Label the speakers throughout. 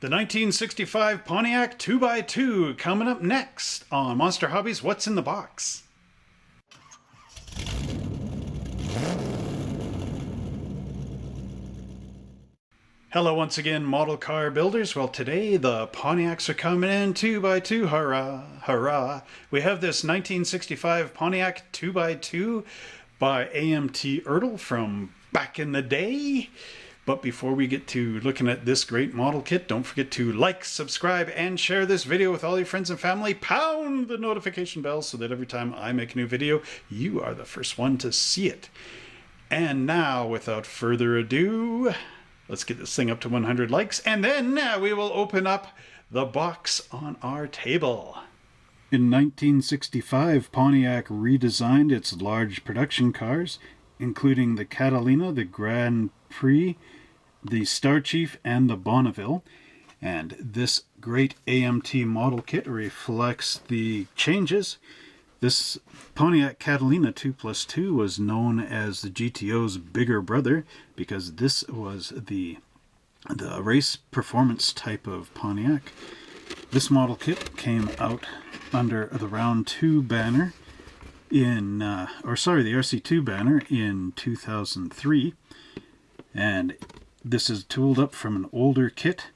Speaker 1: The 1965 Pontiac 2x2 coming up next on Monster Hobbies What's in the Box. Hello once again, model car builders. Well, today the Pontiacs are coming in 2x2. Hurrah, hurrah. We have this 1965 Pontiac 2x2 by AMT Ertl from back in the day. But before we get to looking at this great model kit, don't forget to like, subscribe, and share this video with all your friends and family. Pound the notification bell so that every time I make a new video, you are the first one to see it. And now, without further ado, let's get this thing up to 100 likes, and then we will open up the box on our table. In 1965, Pontiac redesigned its large production cars, including the Catalina, the Grand Prix, the Star Chief, and the Bonneville. And this great AMT model kit reflects the changes. This Pontiac Catalina 2+2 was known as the GTO's bigger brother because this was the race performance type of Pontiac. This model kit came out under the Round 2 banner the RC2 banner in 2003. And this is tooled up from an older kit.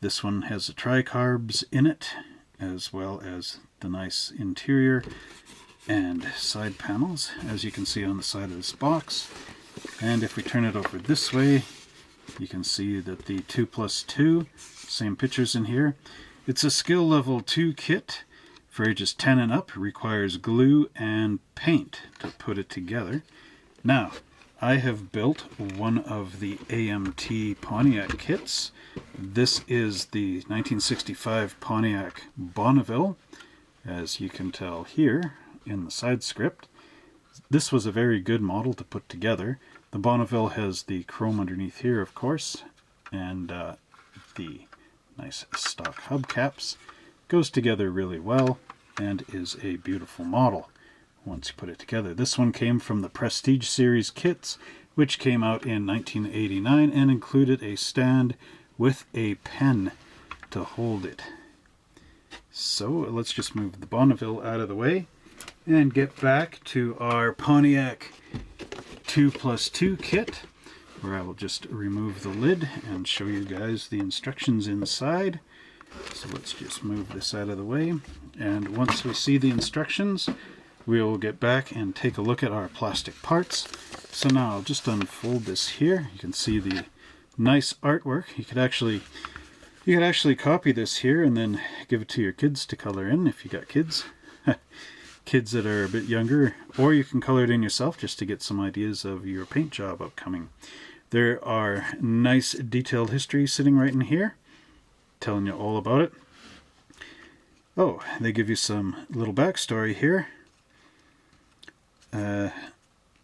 Speaker 1: This one has the tricarbs in it, as well as the nice interior and side panels, as you can see on the side of this box. And if we turn it over this way, you can see that the 2+2, same pictures in here. It's a skill level 2 kit for ages 10 and up. It requires glue and paint to put it together. Now, I have built one of the AMT Pontiac kits. This is the 1965 Pontiac Bonneville, as you can tell here in the side script. This was a very good model to put together. The Bonneville has the chrome underneath here, of course, and the nice stock hubcaps. Goes together really well and is a beautiful model once you put it together. This one came from the Prestige Series kits, which came out in 1989 and included a stand with a pen to hold it. So let's just move the Bonneville out of the way and get back to our Pontiac 2+2 kit, where I will just remove the lid and show you guys the instructions inside. So let's just move this out of the way, and once we see the instructions, we'll get back and take a look at our plastic parts. So now I'll just unfold this here. You can see the nice artwork. You could actually copy this here and then give it to your kids to color in if you got kids. Kids that are a bit younger, or you can color it in yourself just to get some ideas of your paint job upcoming. There are nice detailed history sitting right in here, telling you all about it. Oh, they give you some little backstory here.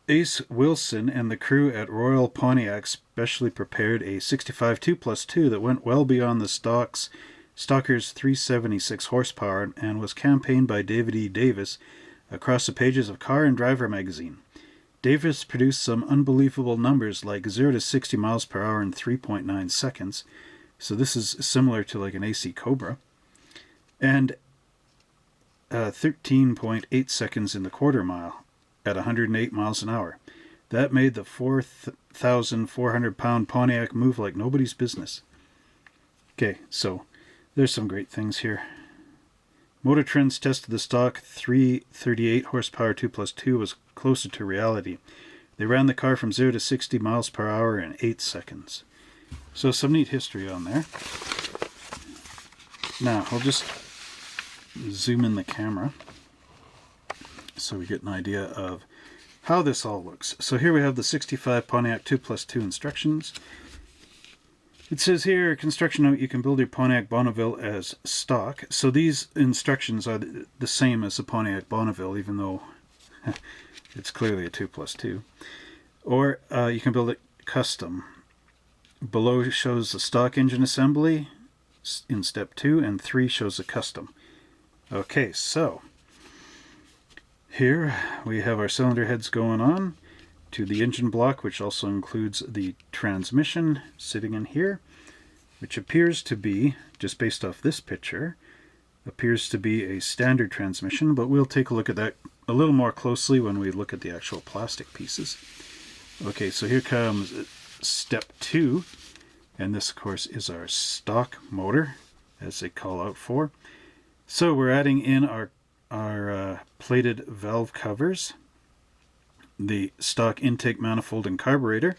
Speaker 1: Ace Wilson and the crew at Royal Pontiac specially prepared a 65 2+2 that went well beyond the stocker's 376 horsepower and was campaigned by David E. Davis across the pages of Car and Driver magazine. Davis produced some unbelievable numbers like 0 to 60 miles per hour in 3.9 seconds. So this is similar to like an AC Cobra. And 13.8 seconds in the quarter mile at 108 miles an hour. That made the 4,400-pound Pontiac move like nobody's business. Okay, so there's some great things here. Motor Trends tested the stock 338 horsepower 2+2 was closer to reality. They ran the car from 0 to 60 miles per hour in 8 seconds. So some neat history on there. Now, I'll just zoom in the camera so we get an idea of how this all looks. So here we have the 65 Pontiac 2+2 instructions. It says here, construction note, you can build your Pontiac Bonneville as stock. So these instructions are the same as the Pontiac Bonneville, even though it's clearly a 2+2. Or you can build it custom. Below shows the stock engine assembly in step 2, and 3 shows the custom. Okay, so here we have our cylinder heads going on to the engine block, which also includes the transmission sitting in here. which appears to be, just based off this picture, appears to be a standard transmission, but we'll take a look at that a little more closely when we look at the actual plastic pieces. Okay, so here comes step 2, and this of course is our stock motor, as they call out for. So we're adding in our plated valve covers, the stock intake manifold and carburetor,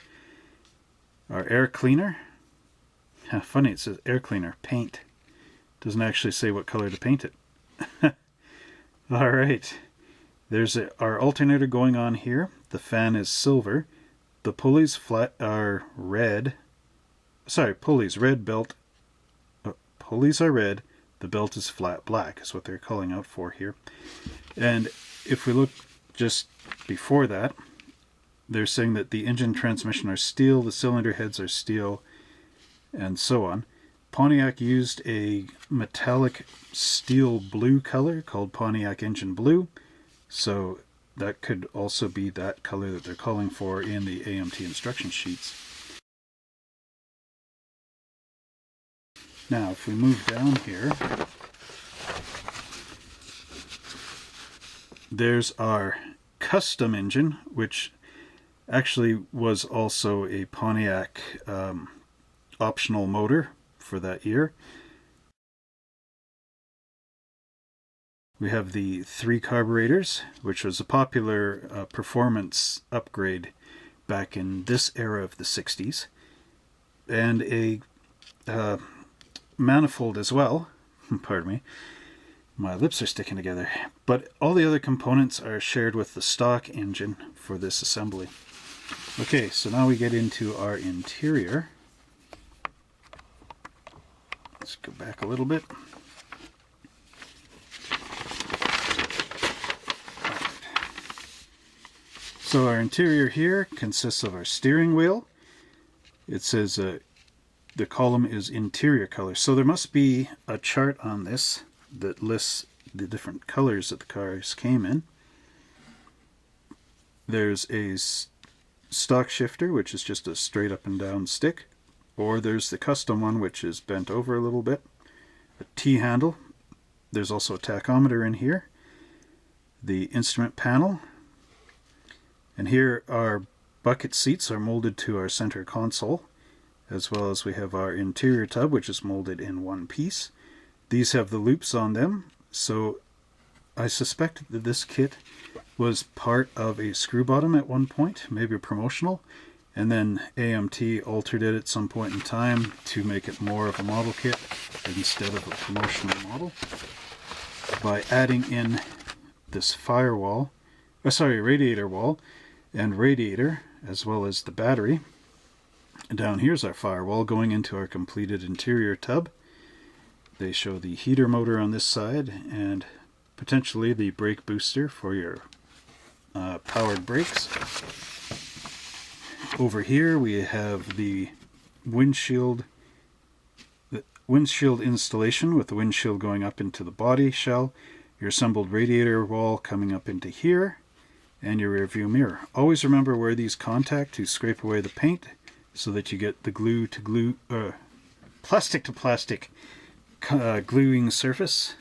Speaker 1: our air cleaner. Funny, it says air cleaner, paint. Doesn't actually say what color to paint it. Alright, there's our alternator going on here. The fan is silver. The pulleys are red. Sorry, pulleys red, belt. Pulleys are red. The belt is flat black, is what they're calling out for here. And if we look just before that, they're saying that the engine transmission are steel, the cylinder heads are steel, and so on. Pontiac used a metallic steel blue color called Pontiac Engine Blue, so that could also be that color that they're calling for in the AMT instruction sheets. Now, if we move down here, there's our custom engine, which actually was also a Pontiac optional motor for that year. We have the 3 carburetors, which was a popular performance upgrade back in this era of the 60s, and a manifold as well. Pardon me, my lips are sticking together. But all the other components are shared with the stock engine for this assembly. Okay, so now we get into our interior. Let's go back a little bit. So our interior here consists of our steering wheel. It says the column is interior color. So there must be a chart on this that lists the different colors that the cars came in. There's a stock shifter, which is just a straight up and down stick. Or there's the custom one, which is bent over a little bit. A T-handle. There's also a tachometer in here. The instrument panel. And here our bucket seats are molded to our center console, as well as we have our interior tub, which is molded in one piece. These have the loops on them, so I suspect that this kit was part of a screw bottom at one point, maybe a promotional, and then AMT altered it at some point in time to make it more of a model kit instead of a promotional model by adding in this radiator wall and radiator, as well as the battery. And down here's our firewall going into our completed interior tub. They show the heater motor on this side and potentially the brake booster for your powered brakes. Over here we have the windshield installation with the windshield going up into the body shell, your assembled radiator wall coming up into here, and your rear view mirror. Always remember where these contact to scrape away the paint so that you get the plastic to plastic gluing surface.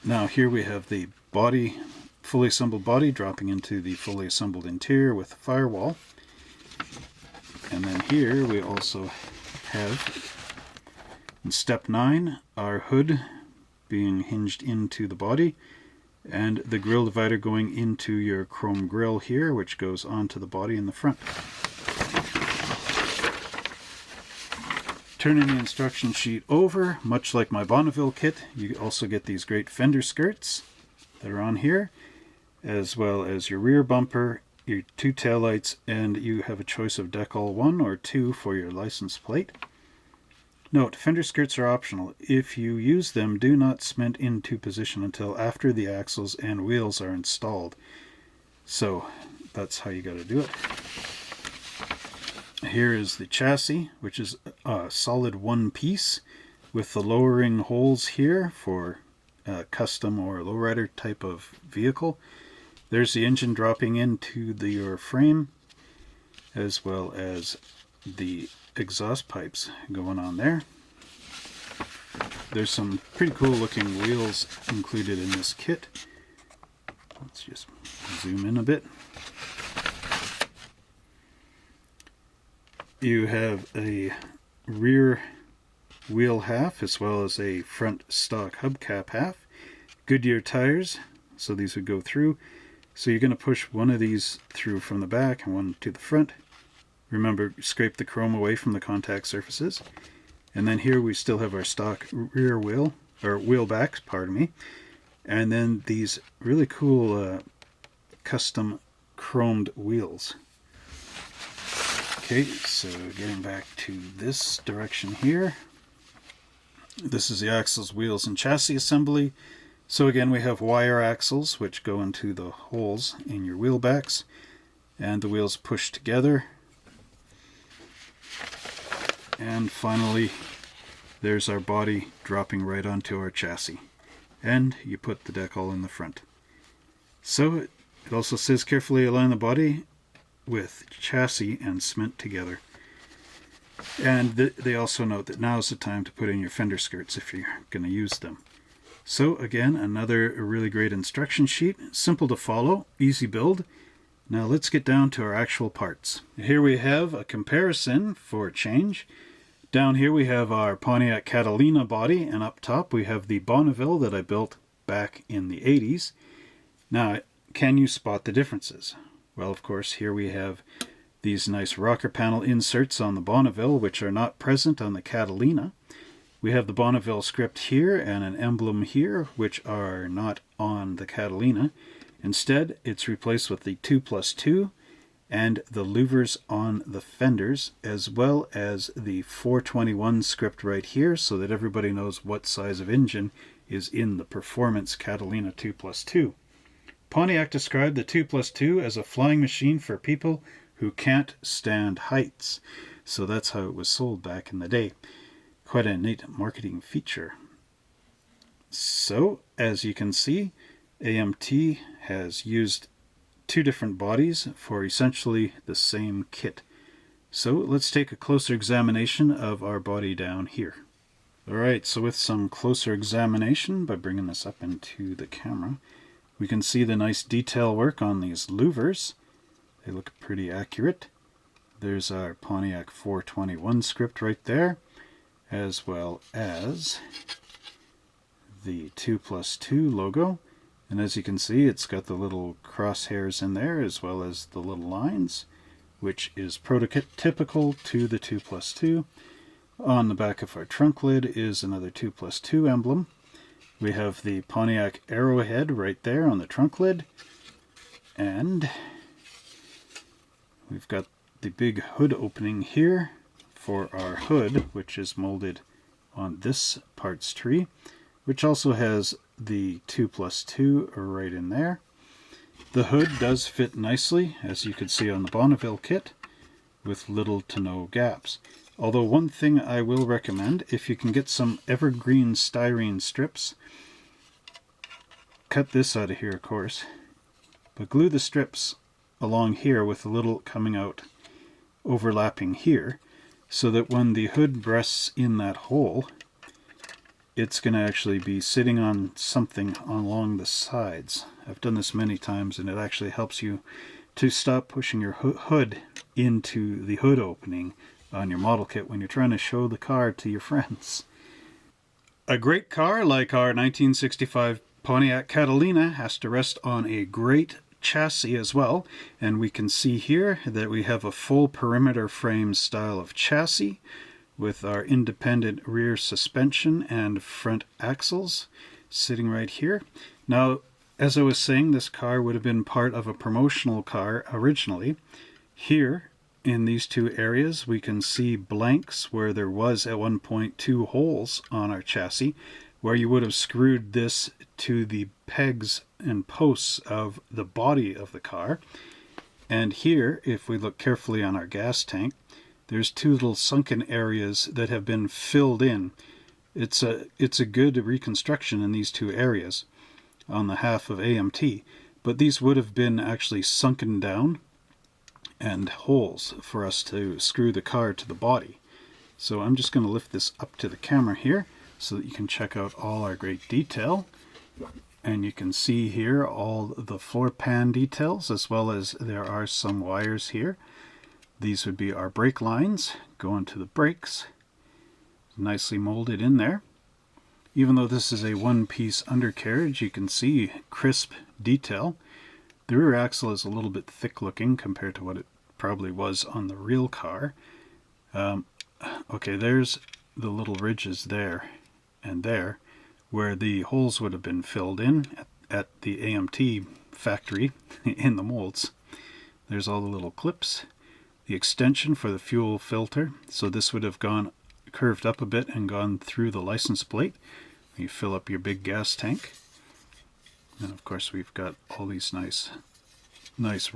Speaker 1: Now here we have the body, fully assembled body dropping into the fully assembled interior with the firewall. And then here we also have, in step 9, our hood being hinged into the body, and the grille divider going into your chrome grille here, which goes onto the body in the front. Turning the instruction sheet over, much like my Bonneville kit, you also get these great Fender skirts that are on here, as well as your rear bumper, your 2 taillights, and you have a choice of Decal 1 or 2 for your license plate. Note, Fender skirts are optional. If you use them, do not cement into position until after the axles and wheels are installed. So that's how you got to do it. Here is the chassis, which is a solid one piece with the lowering holes here for custom or lowrider type of vehicle. There's the engine dropping into your frame, as well as the exhaust pipes going on there. There's some pretty cool looking wheels included in this kit. Let's just zoom in a bit. You have a rear wheel half as well as a front stock hubcap half. Goodyear tires, so these would go through. So you're going to push one of these through from the back and one to the front. Remember, scrape the chrome away from the contact surfaces. And then here we still have our stock rear wheel, or wheel backs, pardon me. And then these really cool custom chromed wheels. Okay, so getting back to this direction here. This is the axles, wheels, and chassis assembly. So again, we have wire axles, which go into the holes in your wheel backs. And the wheels push together. And finally, there's our body dropping right onto our chassis. And you put the decal in the front. So it also says carefully align the body with chassis and cement together. And they also note that now is the time to put in your fender skirts if you're going to use them. So again, another really great instruction sheet. Simple to follow, easy build. Now let's get down to our actual parts. Here we have a comparison for a change. Down here we have our Pontiac Catalina body, and up top we have the Bonneville that I built back in the 80s. Now, can you spot the differences? Well, of course, here we have these nice rocker panel inserts on the Bonneville, which are not present on the Catalina. We have the Bonneville script here and an emblem here, which are not on the Catalina. Instead, it's replaced with the 2+2 and the louvers on the fenders, as well as the 421 script right here, so that everybody knows what size of engine is in the Performance Catalina 2+2. Pontiac described the 2+2 as a flying machine for people who can't stand heights. So that's how it was sold back in the day. Quite a neat marketing feature. So, as you can see, AMT has used two different bodies for essentially the same kit. So let's take a closer examination of our body down here. Alright, so with some closer examination, by bringing this up into the camera, we can see the nice detail work on these louvers. They look pretty accurate. There's our Pontiac 421 script right there, as well as the 2+2 logo. And as you can see, it's got the little crosshairs in there as well as the little lines, which is prototypical to the 2+2. On the back of our trunk lid is another 2+2 emblem. We have the Pontiac arrowhead right there on the trunk lid. And we've got the big hood opening here for our hood, which is molded on this parts tree, which also has the 2+2 right in there. The hood does fit nicely, as you could see on the Bonneville kit, with little to no gaps. Although one thing I will recommend, if you can get some evergreen styrene strips, cut this out of here of course, but glue the strips along here with a little coming out overlapping here, so that when the hood rests in that hole, it's going to actually be sitting on something along the sides. I've done this many times, and it actually helps you to stop pushing your hood into the hood opening on your model kit when you're trying to show the car to your friends. A great car like our 1965 Pontiac Catalina has to rest on a great chassis as well, and we can see here that we have a full perimeter frame style of chassis with our independent rear suspension and front axles sitting right here. Now, as I was saying, this car would have been part of a promotional car originally. Here, in these two areas, we can see blanks where there was at one point 2 holes on our chassis, where you would have screwed this to the pegs and posts of the body of the car. And here, if we look carefully on our gas tank, there's 2 little sunken areas that have been filled in. It's a good reconstruction in these 2 areas on the half of AMT, but these would have been actually sunken down, and holes for us to screw the car to the body. So I'm just going to lift this up to the camera here so that you can check out all our great detail. And you can see here all the floor pan details, as well as there are some wires here. These would be our brake lines going to the brakes, nicely molded in there. Even though this is a one-piece undercarriage, you can see crisp detail. The rear axle is a little bit thick looking compared to what it probably was on the real car. Okay, there's the little ridges there and there, where the holes would have been filled in at the AMT factory in the molds. There's all the little clips. The extension for the fuel filter. So this would have gone curved up a bit and gone through the license plate. You fill up your big gas tank. And of course we've got all these nice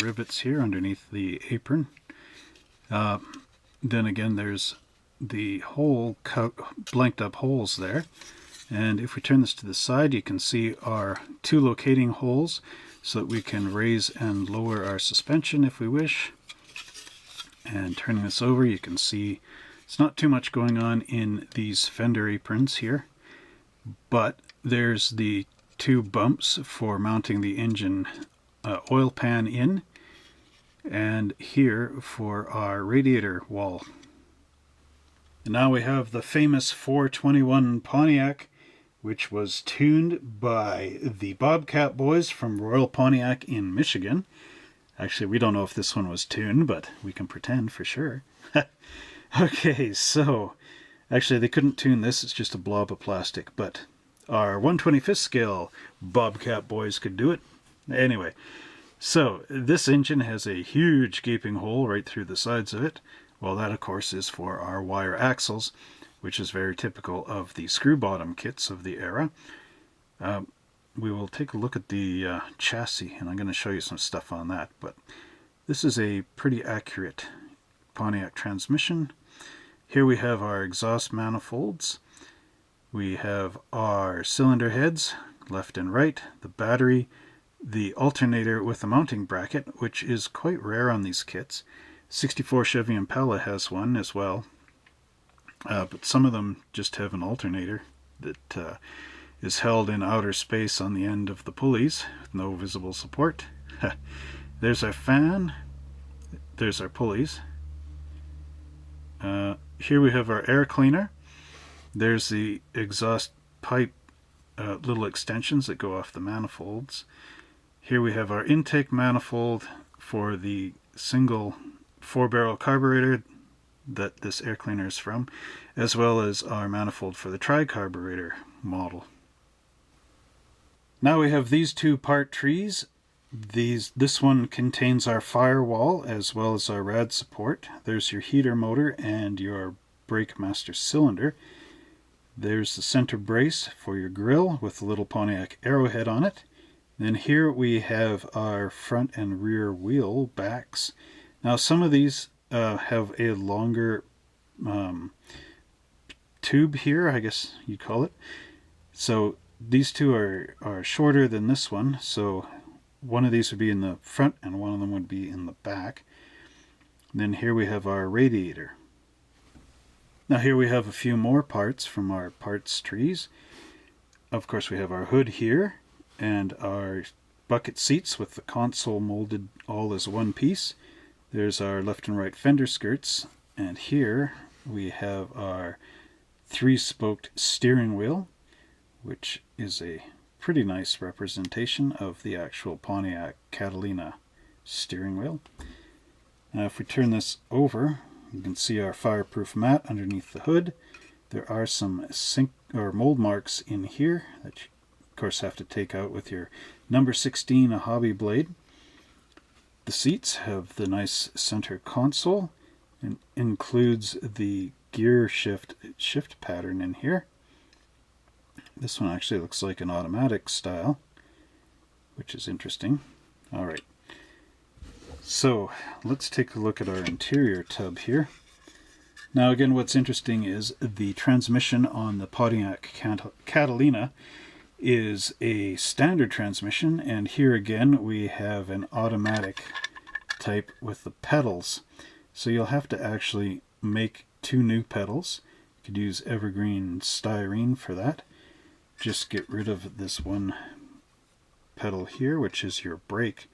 Speaker 1: rivets here underneath the apron. Then again, there's the whole blanked up holes there. And if we turn this to the side, you can see our two locating holes so that we can raise and lower our suspension if we wish. And turning this over, you can see it's not too much going on in these fender aprons here, but there's the two bumps for mounting the engine oil pan in, and here for our radiator wall. And now we have the famous 421 Pontiac, which was tuned by the Bobcat boys from Royal Pontiac in Michigan. Actually, we don't know if this one was tuned, but we can pretend for sure. Okay, so actually they couldn't tune this, it's just a blob of plastic, but our 1/25th scale Bobcat boys could do it. Anyway, so this engine has a huge gaping hole right through the sides of it. Well, that of course is for our wire axles, which is very typical of the screw bottom kits of the era. We will take a look at the chassis, and I'm going to show you some stuff on that, but this is a pretty accurate Pontiac transmission. Here we have our exhaust manifolds. We have our cylinder heads, left and right, the battery, the alternator with a mounting bracket, which is quite rare on these kits. 64 Chevy Impala has one as well, but some of them just have an alternator that is held in outer space on the end of the pulleys, with no visible support. There's our fan, there's our pulleys. Here we have our air cleaner. There's the exhaust pipe little extensions that go off the manifolds. Here we have our intake manifold for the single 4-barrel carburetor that this air cleaner is from, as well as our manifold for the tri-carburetor model. Now we have these two part trees. This one contains our firewall as well as our rad support. There's your heater motor and your brake master cylinder. There's the center brace for your grille with the little Pontiac arrowhead on it. Then here we have our front and rear wheel backs. Now some of these have a longer tube here, I guess you'd call it. So these two are shorter than this one, so one of these would be in the front and one of them would be in the back. And then here we have our radiator. Now here we have a few more parts from our parts trees. Of course we have our hood here and our bucket seats with the console molded all as one piece. There's our left and right fender skirts, and here we have our 3-spoked steering wheel, which is a pretty nice representation of the actual Pontiac Catalina steering wheel. Now if we turn this over, you can see our fireproof mat underneath the hood. There are some mold marks in here that you of course have to take out with your number 16 a hobby blade. The seats have the nice center console and includes the gear shift pattern in here. This one actually looks like an automatic style, which is interesting. Alright, so let's take a look at our interior tub here. Now again, what's interesting is the transmission on the Pontiac Catalina is a standard transmission, and here again we have an automatic type with the pedals. So you'll have to actually make 2 new pedals. You could use evergreen styrene for that. Just get rid of this one pedal here, which is your brake,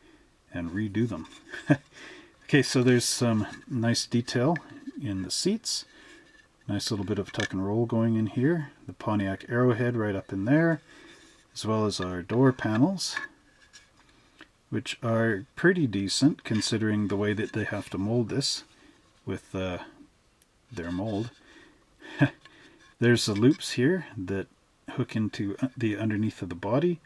Speaker 1: and redo them. Okay, so there's some nice detail in the seats. Nice little bit of tuck and roll going in here. The Pontiac arrowhead right up in there, as well as our door panels, which are pretty decent considering the way that they have to mold this with their mold. There's the loops here that hook into the underneath of the body.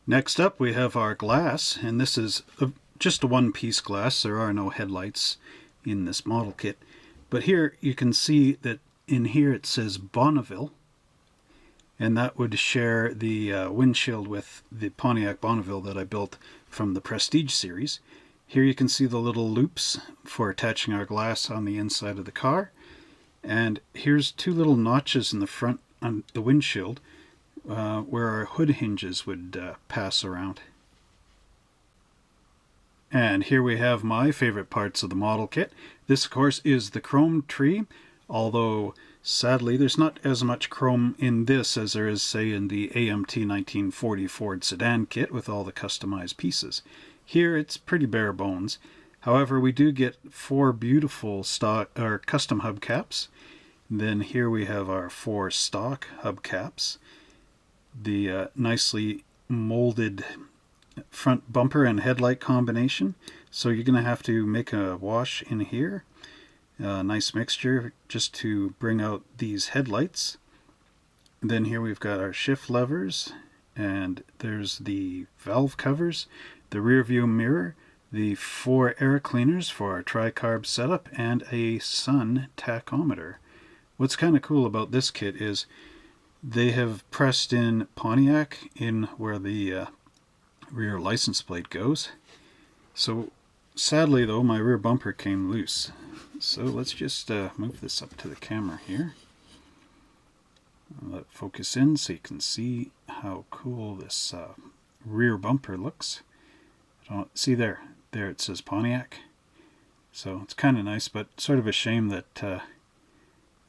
Speaker 1: Next up we have our glass, and this is just a one-piece glass. There are no headlights in this model kit, but here you can see that in here it says Bonneville, and that would share the windshield with the Pontiac Bonneville that I built from the Prestige series. Here you can see the little loops for attaching our glass on the inside of the car, and here's 2 little notches in the front on the windshield where our hood hinges would pass around. And here we have my favorite parts of the model kit. This, of course, is the chrome tree, although sadly there's not as much chrome in this as there is, say, in the AMT 1940 Ford sedan kit with all the customized pieces. Here it's pretty bare bones. However, we do get 4 beautiful stock or custom hubcaps. Then here we have our 4 stock hubcaps. The nicely molded front bumper and headlight combination. So you're going to have to make a wash in here. A nice mixture just to bring out these headlights. And then here we've got our shift levers, and there's the valve covers, the rear view mirror, the 4 air cleaners for our tri-carb setup, and a sun tachometer. What's kind of cool about this kit is they have pressed in Pontiac in where the rear license plate goes. So sadly though, my rear bumper came loose. So let's just move this up to the camera here. Let it focus in so you can see how cool this rear bumper looks. See there it says Pontiac. So it's kind of nice, but sort of a shame that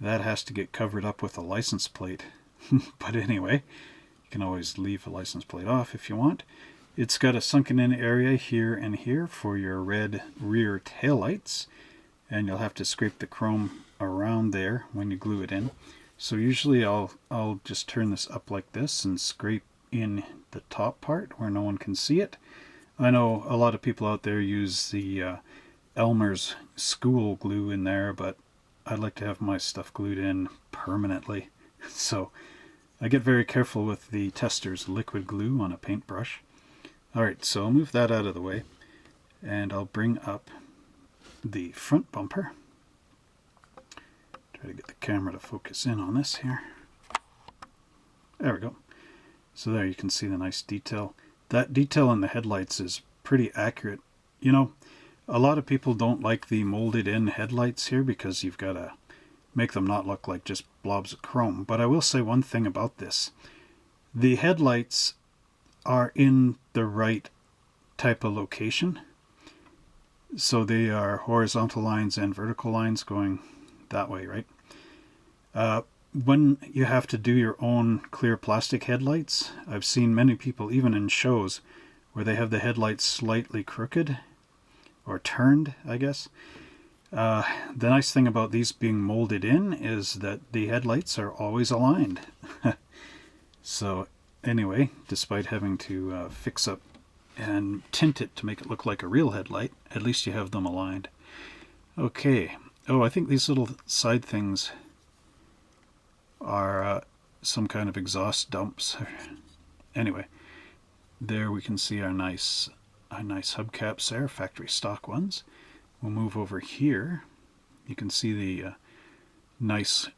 Speaker 1: that has to get covered up with a license plate. But anyway, you can always leave a license plate off if you want. It's got a sunken in area here and here for your red rear taillights, and you'll have to scrape the chrome around there when you glue it in. So usually I'll just turn this up like this and scrape in the top part where no one can see it. I know a lot of people out there use the Elmer's school glue in there, but I'd like to have my stuff glued in permanently. So I get very careful with the Tester's liquid glue on a paintbrush. Alright, so I'll move that out of the way, and I'll bring up the front bumper. Try to get the camera to focus in on this here. There we go. So there you can see the nice detail. That detail in the headlights is pretty accurate. You know, a lot of people don't like the molded in headlights here because you've got to make them not look like just blobs of chrome. But I will say one thing about this. The headlights are in the right type of location. So they are horizontal lines and vertical lines going that way, right? When you have to do your own clear plastic headlights, I've seen many people, even in shows, where they have the headlights slightly crooked, or turned, I guess. The nice thing about these being molded in is that the headlights are always aligned. So anyway, despite having to fix up and tint it to make it look like a real headlight, at least you have them aligned. Okay. Oh, I think these little side things are some kind of exhaust dumps. Anyway, there we can see our nice hubcaps there, factory stock ones. We'll move over here. You can see the nice,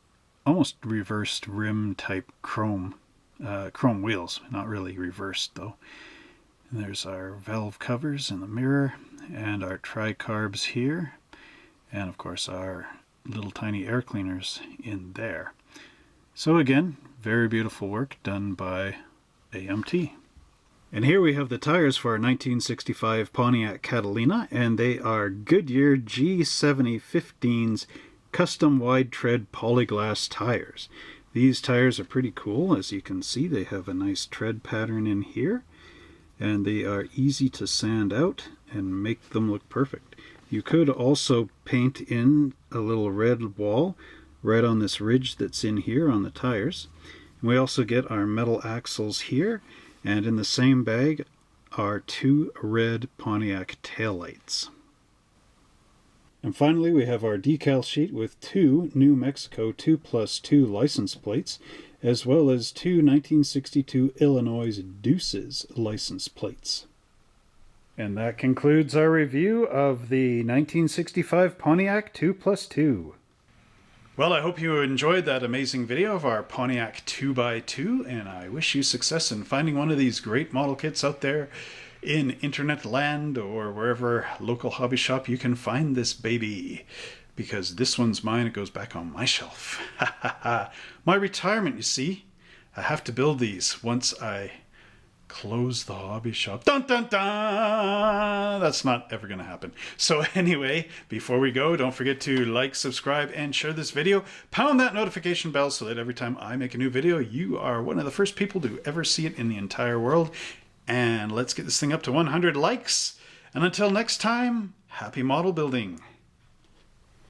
Speaker 1: almost reversed rim type chrome wheels. Not really reversed though. And there's our valve covers in the mirror, and our tri-carbs here, and of course our little tiny air cleaners in there. So again, very beautiful work done by AMT. And here we have the tires for our 1965 Pontiac Catalina, and they are Goodyear G7015's custom wide tread polyglass tires. These tires are pretty cool. As you can see, they have a nice tread pattern in here, and they are easy to sand out and make them look perfect. You could also paint in a little red wall right on this ridge that's in here on the tires. And we also get our metal axles here, and in the same bag are 2 red Pontiac taillights. And finally we have our decal sheet with 2 New Mexico 2+2 license plates, as well as 2 1962 Illinois Deuces license plates. And that concludes our review of the 1965 Pontiac 2+2. Well, I hope you enjoyed that amazing video of our Pontiac 2x2, and I wish you success in finding one of these great model kits out there in internet land or wherever local hobby shop you can find this baby. Because this one's mine, it goes back on my shelf. My retirement, you see. I have to build these once I close the hobby shop. Dun dun dun! That's not ever going to happen. So anyway, before we go, don't forget to like, subscribe, and share this video. Pound that notification bell so that every time I make a new video, you are one of the first people to ever see it in the entire world. And let's get this thing up to 100 likes. And until next time, happy model building.